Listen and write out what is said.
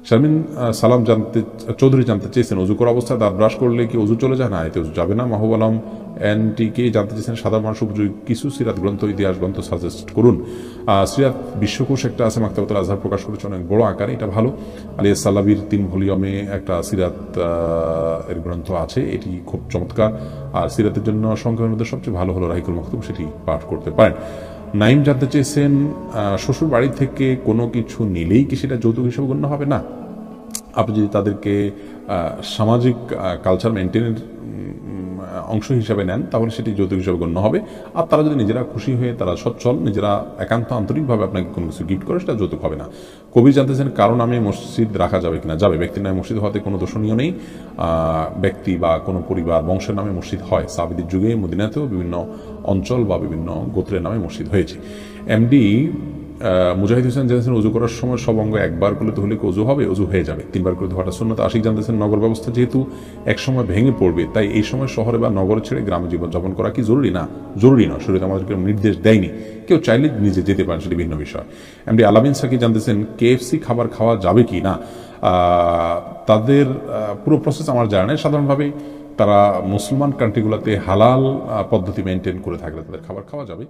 শারমিন সালাম চৌধুরী জানতে চেয়েছেন, অজু করা অবস্থায় দাঁত ব্রাশ করলে কি অজু চলে যায়? না, এতে অজু যাবে না। মাহবুব আলম এনটিকে জানতে চেয়েছেন, সাধারণ মানুষ উপযোগী কিছু সিরাত গ্রন্থ, ইতিহাস গ্রন্থ সাজেস্ট করুন। সিরাত বিশ্বকোষ একটা আছে, মাকতাবাতুল আজহার প্রকাশ করেছে, অনেক বড় আকারে, এটা ভালো। আলিয়া সাল্লাবির 3 ভলিউমে একটা সিরাত এর গ্রন্থ আছে, এটি খুব চমৎকার। আর সিরাতের জন্য সংখ্যার মধ্যে সবচেয়ে ভালো হলো রাহিকুল মাকতুম, সেটি পাঠ করতে পারেন। নাইম জানতে চেয়েছেন, শ্বশুর বাড়ি থেকে কোনো কিছু নিলেই কি সেটা যৌতুক হিসেবে গণ্য হবে? না, আপনি যদি তাদেরকে সামাজিক কালচার মেনটেনের অংশ হিসাবে নেন তাহলে সেটি যৌতুক হিসাবে গণ্য হবে। আর তারা যদি নিজেরা খুশি হয়ে, তারা সচ্ছল, নিজেরা একান্ত আন্তরিকভাবে আপনাকে কোনো কিছু গিফট করে, সেটা যৌতুক হবে না। কবি জানতেছেন, কারো নামে মসজিদ রাখা যাবে কিনা? যাবে। ব্যক্তির নামে মসজিদ হওয়াতে কোনো দোষণীয় নেই। ব্যক্তি বা কোনো পরিবার বংশের নামে মসজিদ হয়। সাহাবীদের যুগে মদিনাতেও বিভিন্ন অঞ্চল বা বিভিন্ন গোত্রের নামে মসজিদ হয়েছে। এমডি মুজাহিদ হোসেন জানতেছেন, অজু করার সময় সব অঙ্গ একবার করলে তো হলে কি অজু হবে? অজু হয়ে যাবে। 3বার করে ধোয়াটা সুন্নাত। আশিক জানতেছেন, নগর ব্যবস্থা যেহেতু এক সময় ভেঙে পড়বে, তাই এই সময় শহরে বা নগরে ছেড়ে গ্রামে জীবনযাপন করা কি জরুরি? না, জরুরি নয়। শরীর আমাদেরকে নির্দেশ দেয়নি, কেউ চাইলে নিজে যেতে পারেন, সেটি ভিন্ন বিষয়। এমডি আলামিন সাকি জানতেছেন, কেএফসি খাবার খাওয়া যাবে কি না? তাদের পুরো প্রসেস আমার জানা নেই। সাধারণভাবে তারা মুসলমান কান্ট্রিগুলোতে হালাল পদ্ধতি মেনটেন করে থাকলে তাদের খাবার খাওয়া যাবে।